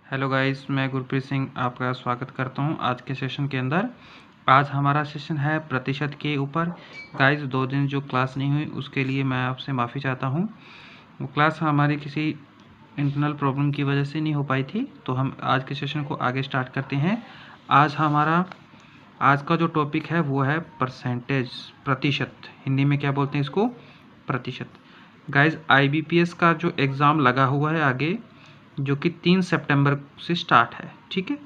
Hello guys, मैं गुरप्रीत सिंह आपका स्वागत करता हूं आज के सेशन के अंदर। आज हमारा सेशन है प्रतिशत के ऊपर। गाइस 2 दिन जो क्लास नहीं हुई उसके लिए मैं आपसे माफ़ी चाहता हूं। वो क्लास हमारी किसी इंटरनल प्रॉब्लम की वजह से नहीं हो पाई थी, तो हम आज के सेशन को आगे स्टार्ट करते हैं। आज का जो टॉपिक है वो है परसेंटेज, प्रतिशत। हिंदी में क्या बोलते हैं इसको? प्रतिशत। गाइस IBPS का जो एग्ज़ाम लगा हुआ है आगे, जो कि 3 सितंबर से स्टार्ट है, ठीक है।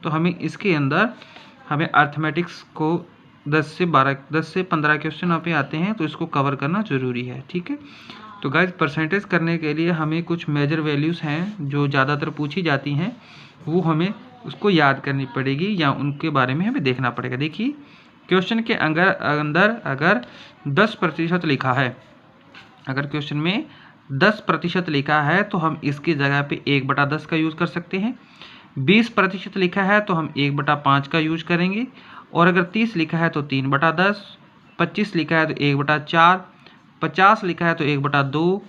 तो हमें इसके अंदर अर्थमेटिक्स को 10 से 15 क्वेश्चन यहाँ पे आते हैं, तो इसको कवर करना ज़रूरी है, ठीक है। तो गाइस परसेंटेज करने के लिए हमें कुछ मेजर वैल्यूज़ हैं जो ज़्यादातर पूछी जाती हैं, वो हमें उसको याद करनी पड़ेगी या उनके बारे में हमें देखना पड़ेगा। देखिए क्वेश्चन के अंदर अगर 10% लिखा है, अगर क्वेश्चन में 10% लिखा है तो हम इसकी जगह पे 1/10 का यूज़ कर सकते हैं। 20% लिखा है तो हम 1/5 का यूज करेंगे। और अगर 30 लिखा है तो 3/10, 25 लिखा है तो 1/4, 50 लिखा है तो 1/2,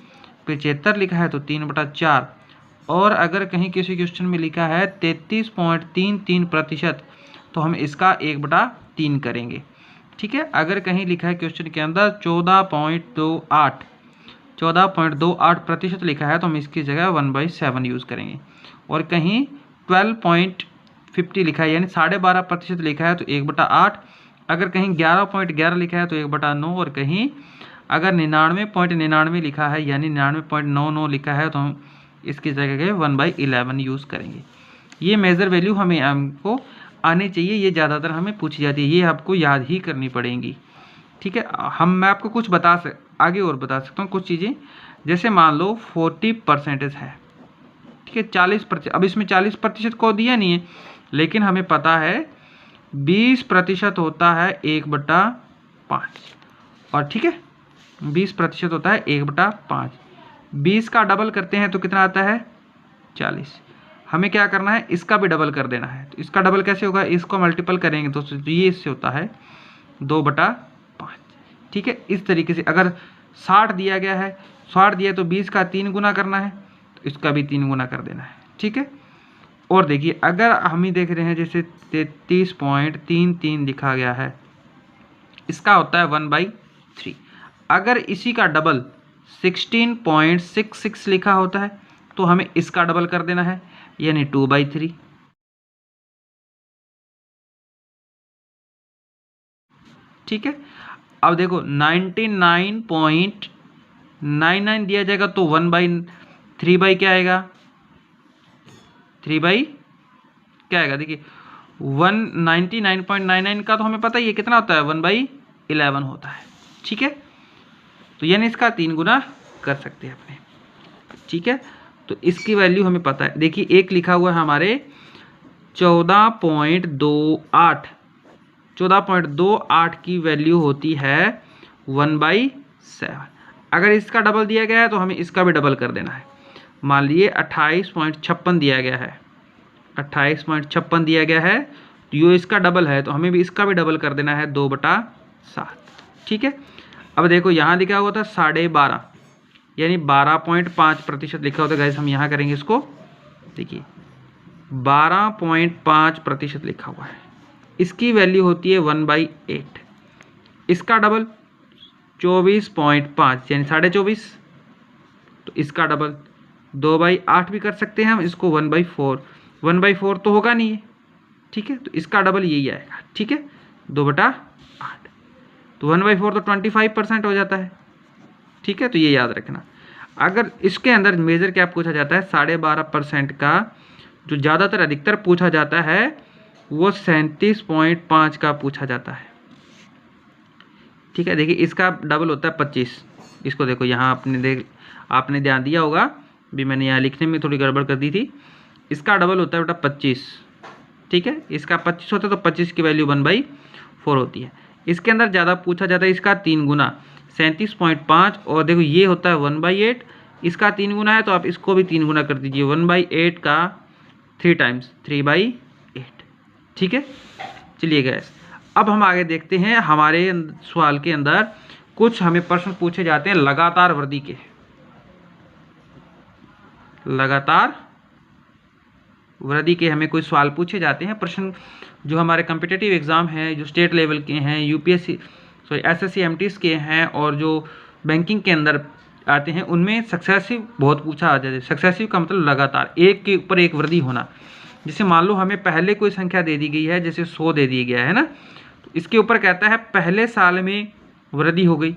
75 लिखा है तो 3/4। और अगर कहीं किसी क्वेश्चन में लिखा है 33.33%, तो हम इसका 1/3 करेंगे, ठीक है। अगर कहीं लिखा है क्वेश्चन के अंदर 14.28% लिखा है तो हम इसकी जगह 1/7 यूज़ करेंगे। और कहीं 12.50 लिखा है यानी 12.5% लिखा है तो 1/8। अगर कहीं 11.11 लिखा है तो 1/9। और कहीं अगर 99.99 लिखा है यानी 99.99 लिखा है तो हम इसकी जगह 1/11 यूज़ करेंगे। ये मेजर वैल्यू हमें हमको आनी चाहिए, ये ज़्यादातर हमें पूछी जाती है, ये आपको याद ही करनी पड़ेंगी, ठीक है। मैं आपको कुछ आगे और बता सकता हूँ कुछ चीज़ें। जैसे मान लो 40% है, ठीक है, 40%। अब इसमें 40% को दिया नहीं है, लेकिन हमें पता है 20% होता है 1/5, और ठीक है 20% होता है 1/5। 20 का डबल करते हैं तो कितना आता है? 40। हमें क्या करना है, इसका भी डबल कर देना है। तो इसका डबल कैसे होगा? इसको मल्टीपल करेंगे तो ये इससे होता है 2/5, ठीक है। इस तरीके से अगर 60 दिया गया है, 60 दिया है तो 20 का 3 गुना करना है, तो इसका भी 3 गुना कर देना है, ठीक है। और देखिए अगर हम ही देख रहे हैं जैसे 33.33 लिखा गया है, इसका होता है 1/3। अगर इसी का डबल 16.66 लिखा होता है तो हमें इसका डबल कर देना है यानी 2/3, ठीक है। अब देखो 99.99 दिया जाएगा तो 1/3 क्या आएगा? 3 क्या आएगा? देखिए 199.99 का तो हमें पता ही है कितना होता है, 1/11 होता है, ठीक है। तो यानी इसका 3 गुना कर सकते हैं अपने, ठीक है। तो इसकी वैल्यू हमें पता है। देखिए एक लिखा हुआ है हमारे 14.28, 14.28 की वैल्यू होती है 1/7। अगर इसका डबल दिया गया है तो हमें इसका भी डबल कर देना है। मान लीजिए 28.56 दिया गया है, 28.56 दिया गया है, तो ये इसका डबल है तो हमें भी इसका भी डबल कर देना है 2/7, ठीक है। अब देखो यहाँ लिखा हुआ था 12.5 यानी 12.5% लिखा होता है। गाइस हम यहाँ करेंगे इसको, देखिए 12.5% लिखा हुआ है, इसकी वैल्यू होती है 1/8। इसका डबल 24.5 यानी 24.5, तो इसका डबल 2/8 भी कर सकते हैं हम, इसको 1/4। 1/4 तो होगा नहीं है, ठीक है, तो इसका डबल यही आएगा, ठीक है 2/8। तो 1/4 तो 25% हो जाता है, ठीक है। तो ये याद रखना। अगर इसके अंदर मेजर क्या पूछा जाता है, 12.5% का जो ज़्यादातर अधिकतर पूछा जाता है वो 37.5 का पूछा जाता है, ठीक है। देखिए इसका डबल होता है 25। इसको देखो यहाँ आपने ध्यान दिया होगा, भी मैंने यहाँ लिखने में थोड़ी गड़बड़ कर दी थी। इसका डबल होता है बेटा 25, ठीक है। इसका 25 होता है तो 25 की वैल्यू 1/4 होती है। इसके अंदर ज़्यादा पूछा जाता है इसका 3 गुना 37.5। और देखो ये होता है 1/8, इसका 3 गुना है तो आप इसको भी 3 गुना कर दीजिए, 1/8 का 3 टाइम्स 3/8, ठीक है। चलिए गैस अब हम आगे देखते हैं। हमारे सवाल के अंदर कुछ हमें प्रश्न पूछे जाते हैं लगातार वृद्धि के, लगातार वृद्धि के हमें कोई सवाल पूछे जाते हैं, प्रश्न जो हमारे कम्पिटिटिव एग्ज़ाम हैं, जो स्टेट लेवल के हैं, यूपीएससी सॉरी एसएससी एमटीएस के हैं और जो बैंकिंग के अंदर आते हैं, उनमें सक्सेसिव बहुत पूछा आ जाता है। सक्सेसिव का मतलब लगातार एक के ऊपर एक वृद्धि होना। जैसे मान लो हमें पहले कोई संख्या दे दी गई है, जैसे 100 दे दिया गया है ना, तो इसके ऊपर कहता है पहले साल में वृद्धि हो गई,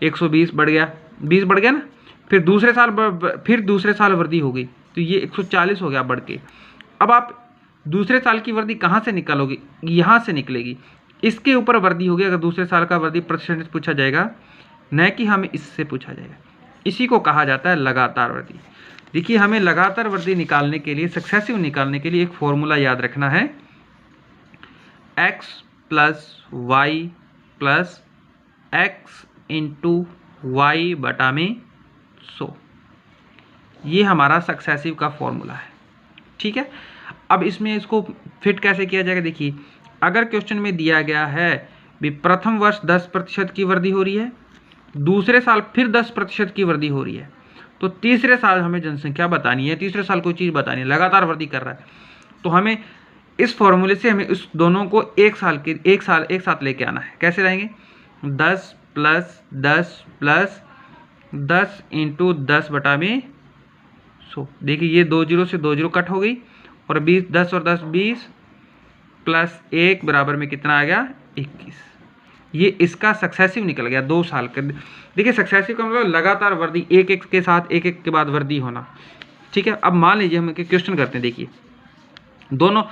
120 बढ़ गया, 20 बढ़ गया ना, फिर दूसरे साल वृद्धि हो गई, तो ये 140 हो गया बढ़ के। अब आप दूसरे साल की वृद्धि कहाँ से निकालोगे? यहाँ से निकलेगी, इसके ऊपर वृद्धि होगी अगर दूसरे साल का वृद्धि परसेंटेज पूछा जाएगा, न कि हमें इससे पूछा जाएगा। इसी को कहा जाता है लगातार वृद्धि। देखिए, हमें लगातार वृद्धि निकालने के लिए, सक्सेसिव निकालने के लिए एक फॉर्मूला याद रखना है, x plus y plus x into y बटा में 100। ये हमारा सक्सेसिव का फॉर्मूला है, ठीक है। अब इसमें इसको फिट कैसे किया जाएगा? देखिए, अगर क्वेश्चन में दिया गया है भी प्रथम वर्ष 10% की वृद्धि हो रही है, दूसरे साल फिर 10% की वृद्धि हो रही है, तो तीसरे साल हमें जनसंख्या बतानी है, तीसरे साल कोई चीज़ बतानी है, लगातार वृद्धि कर रहा है, तो हमें इस फॉर्मूले से हमें इस दोनों को एक साथ लेके आना है। कैसे लाएंगे? 10 प्लस 10 प्लस 10 इंटू 10 बटा में 100। देखिए, ये 2 जीरो से 2 जीरो कट हो गई और 20, 10 और 10 20 प्लस 1 बराबर में कितना आ गया? 21। ये इसका सक्सेसिव निकल गया 2 साल का। देखिए, सक्सेसिव का मतलब लगातार वृद्धि, एक एक के साथ एक एक के बाद वृद्धि होना, ठीक है। अब मान लीजिए हम क्वेश्चन करते हैं। देखिए, दोनों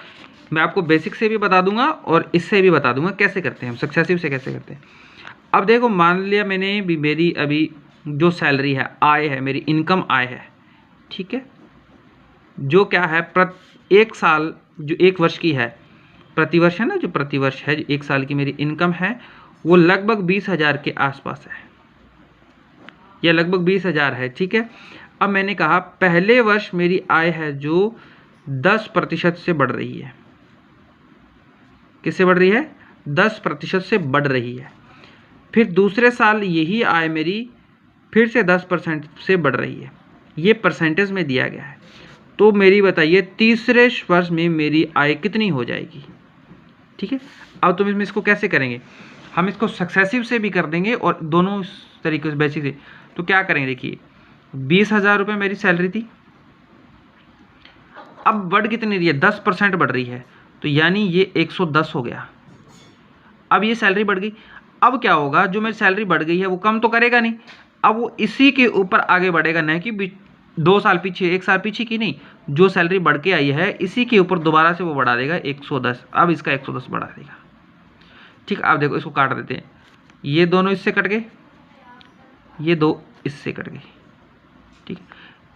मैं आपको बेसिक से भी बता दूंगा और इससे भी बता दूंगा कैसे करते हैं हम, सक्सेसिव से कैसे करते हैं। अब देखो, मान लिया मैंने भी मेरी अभी जो सैलरी है, आय है, मेरी इनकम आय है, ठीक है, जो क्या है एक साल जो एक वर्ष की है, प्रतिवर्ष है ना, जो प्रतिवर्ष है, एक साल की मेरी इनकम है, वो लगभग 20,000 के आसपास है, या लगभग 20,000 है, ठीक है। अब मैंने कहा पहले वर्ष मेरी आय है जो 10% से बढ़ रही है। किससे बढ़ रही है? 10% से बढ़ रही है। फिर दूसरे साल यही आय मेरी फिर से 10% से बढ़ रही है। ये परसेंटेज में दिया गया है। तो मेरी बताइए तीसरे वर्ष में मेरी आय कितनी हो जाएगी? ठीक है। अब तुम इसमें इसको कैसे करेंगे? हम इसको सक्सेसिव से भी कर देंगे और दोनों तरीके से बेसिक से। तो क्या करेंगे? देखिए, 20,000 रुपये मेरी सैलरी थी, अब बढ़ कितनी रही है? 10% बढ़ रही है, तो यानी ये 110 हो गया। अब ये सैलरी बढ़ गई, अब क्या होगा? जो मेरी सैलरी बढ़ गई है वो कम तो करेगा नहीं, अब वो इसी के ऊपर आगे बढ़ेगा, नहीं कि 2 साल पीछे, 1 साल पीछे की नहीं, जो सैलरी बढ़ के आई है इसी के ऊपर दोबारा से वो बढ़ा देगा 110। अब इसका 110 बढ़ा देगा। ठीक, अब देखो इसको काट देते हैं, ये दोनों इससे कट गए, ये दो इससे कट गए। ठीक,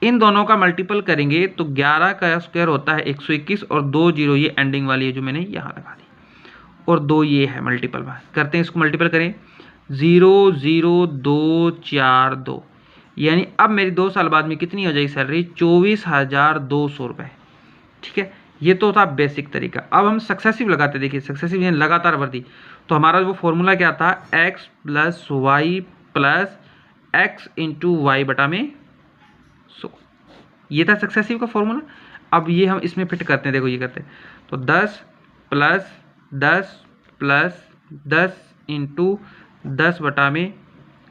इन दोनों का मल्टीपल करेंगे तो 11 का स्क्वायर होता है 121 और 2 जीरो ये एंडिंग वाली है जो मैंने यहाँ लगा दी, और 2 ये है मल्टीपल करते हैं, इसको मल्टीपल करें 0 0 2 4 2, यानी अब मेरी 2 साल बाद में कितनी हो जाएगी सैलरी? 24,200 रुपये। ठीक है, ये तो था बेसिक तरीका। अब हम सक्सेसिव लगाते, देखिए सक्सेसिव यानी लगातार वृद्धि। तो हमारा वो फॉर्मूला क्या था? x plus y plus x into y बटा में 100, ये था सक्सेसिव का फॉर्मूला। अब ये हम इसमें फिट करते हैं, देखो ये करते हैं, तो 10 प्लस 10 प्लस 10 इंटू 10 बटा में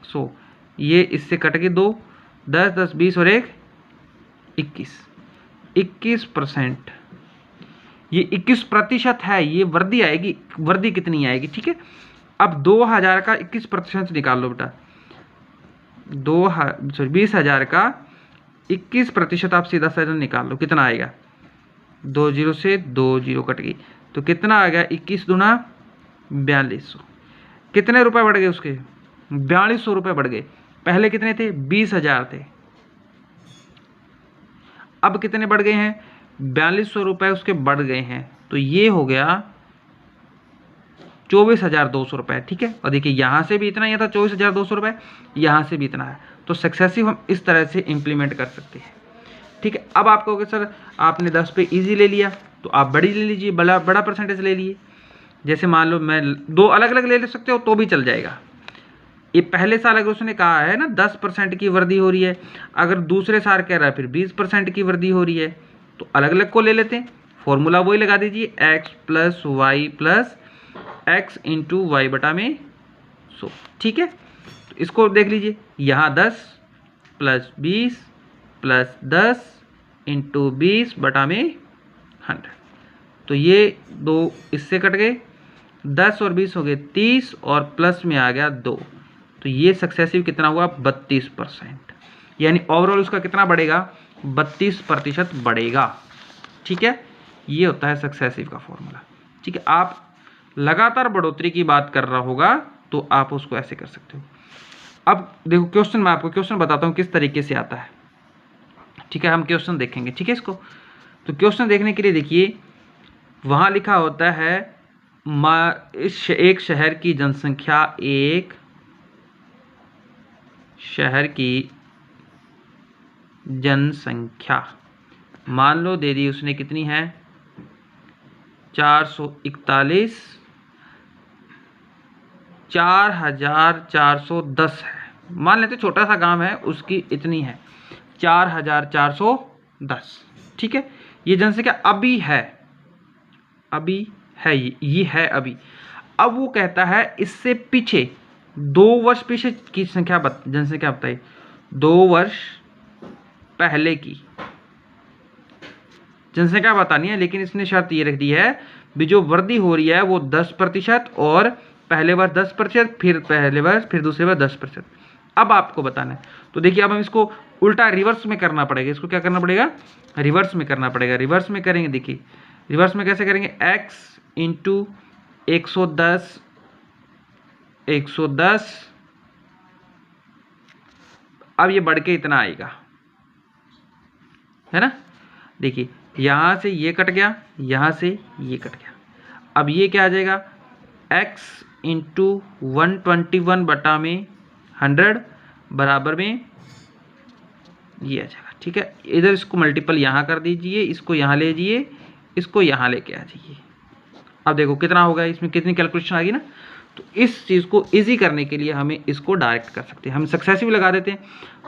100, ये इससे कट के 2, 10 10 20 और 1 21%। ये 21% है, ये वृद्धि आएगी। वृद्धि कितनी आएगी? ठीक है, अब 2,000 का 21% निकाल लो बेटा, 20,000 का 21% आप सीधा सीधा निकाल लो, कितना आएगा? 2 जीरो से 2 जीरो कट गई, तो कितना आ गया? 21 दूना 4200। कितने रुपए बढ़ गए उसके? 4200 रुपये बढ़ गए। पहले कितने थे? 20,000 थे, अब कितने बढ़ गए हैं? 4200 रुपये उसके बढ़ गए हैं, तो ये हो गया 24,200 रुपये। ठीक है, और देखिए यहाँ से भी इतना ही था 24,200 रुपये, यहाँ से भी इतना है। तो सक्सेसिव हम इस तरह से इम्प्लीमेंट कर सकते हैं। ठीक है, अब आप कहोगे सर आपने 10 पे ईजी ले लिया, तो आप बड़ी ले लीजिए, बड़ा परसेंटेज ले लिए। जैसे मान लो मैं 2 अलग अलग ले सकते हो तो भी चल जाएगा। ये पहले साल अगर उसने कहा है ना 10% की वृद्धि हो रही है, अगर दूसरे साल कह रहा है फिर 20% की वृद्धि हो रही है, तो अलग अलग को ले लेते हैं, फॉर्मूला वही लगा दीजिए, x plus y plus x into y बटा में 100। ठीक है, तो इसको देख लीजिए, यहाँ 10 प्लस 20 प्लस 10 इंटू 20 बटा में 100। तो ये 2 इससे कट गए, 10 और 20 हो गए 30 और प्लस में आ गया 2। तो ये सक्सेसिव कितना हुआ 32%, यानी ओवरऑल उसका कितना बढ़ेगा 32% बढ़ेगा। ठीक है, ये होता है सक्सेसिव का फॉर्मूला। ठीक है, आप लगातार बढ़ोतरी की बात कर रहा होगा तो आप उसको ऐसे कर सकते हो। अब देखो क्वेश्चन, मैं आपको क्वेश्चन बताता हूँ किस तरीके से आता है। ठीक है, हम क्वेश्चन देखेंगे। ठीक है, इसको तो क्वेश्चन देखने के लिए देखिए, वहाँ लिखा होता है एक शहर की जनसंख्या, एक शहर की जनसंख्या मान लो दे दी उसने कितनी है 441, 4410 है, मान लेते छोटा सा गांव है उसकी इतनी है 4410। ठीक है, ये जनसंख्या अभी है ये है अभी। अब वो कहता है इससे पीछे 2 वर्ष पीछे की जनसंख्या बताइए, 2 वर्ष पहले की जनसंख्या बतानी है, लेकिन इसने शर्त ये रख दी है भी जो वृद्धि हो रही है वो 10% और पहले वर्ष 10%, फिर पहले वर्ष, फिर दूसरे वर्ष 10%। अब आपको बताना है, तो देखिए अब हम इसको उल्टा रिवर्स में करना पड़ेगा। इसको क्या करना पड़ेगा, रिवर्स में करना पड़ेगा। रिवर्स में करेंगे, देखिए रिवर्स में कैसे करेंगे, x इंटू 110 अब ये बढ़ के इतना आएगा, है ना। देखिए यहाँ से ये कट गया, यहाँ से ये कट गया, अब ये क्या आ जाएगा x इंटू 121 बटा में 100 बराबर में ये आ जाएगा। ठीक है, इधर इसको मल्टीपल यहाँ कर दीजिए, इसको यहाँ ले जाइए, इसको यहाँ लेके आ जाइए। अब देखो कितना होगा, इसमें कितनी कैलकुलेशन आ गई ना। तो इस चीज़ को इजी करने के लिए हमें इसको डायरेक्ट कर सकते हैं, हम सक्सेसिव लगा देते हैं।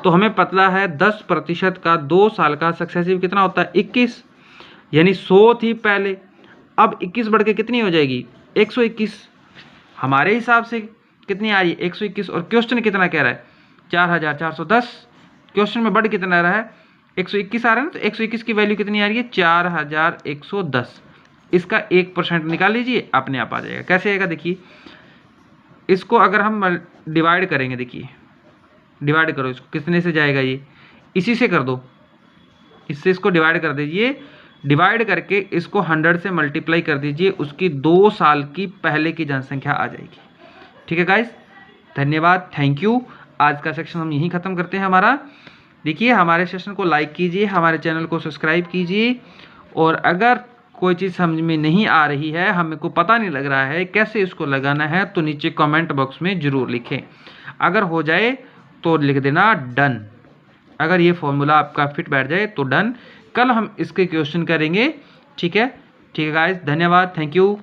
तो हमें पता है 10% का 2 साल का सक्सेसिव कितना होता है 21, यानी 100 थी पहले, अब 21 बढ़ के कितनी हो जाएगी 121। हमारे हिसाब से कितनी आ रही है 121, और क्वेश्चन कितना कह रहा है 4410। क्वेश्चन में बढ़ कितना आ रहा है 121 आ रहा है ना, तो 121 की वैल्यू कितनी आ रही है 4110। इसका 1% निकाल लीजिए, अपने आप आ जाएगा। कैसे आएगा, देखिए इसको अगर हम डिवाइड करेंगे, देखिए डिवाइड करो इसको, कितने से जाएगा ये, इसी से कर दो, इससे इसको डिवाइड कर दीजिए, डिवाइड करके इसको 100 से मल्टीप्लाई कर दीजिए, उसकी 2 साल की पहले की जनसंख्या आ जाएगी। ठीक है गाइस, धन्यवाद, थैंक यू। आज का सेक्शन हम यहीं ख़त्म करते हैं हमारा। देखिए हमारे सेशन को लाइक कीजिए, हमारे चैनल को सब्सक्राइब कीजिए, और अगर कोई चीज़ समझ में नहीं आ रही है, हमें को पता नहीं लग रहा है कैसे इसको लगाना है, तो नीचे कमेंट बॉक्स में ज़रूर लिखें। अगर हो जाए तो लिख देना डन। अगर ये फॉर्मूला आपका फिट बैठ जाए तो डन। कल हम इसके क्वेश्चन करेंगे। ठीक है गाइस, धन्यवाद, थैंक यू।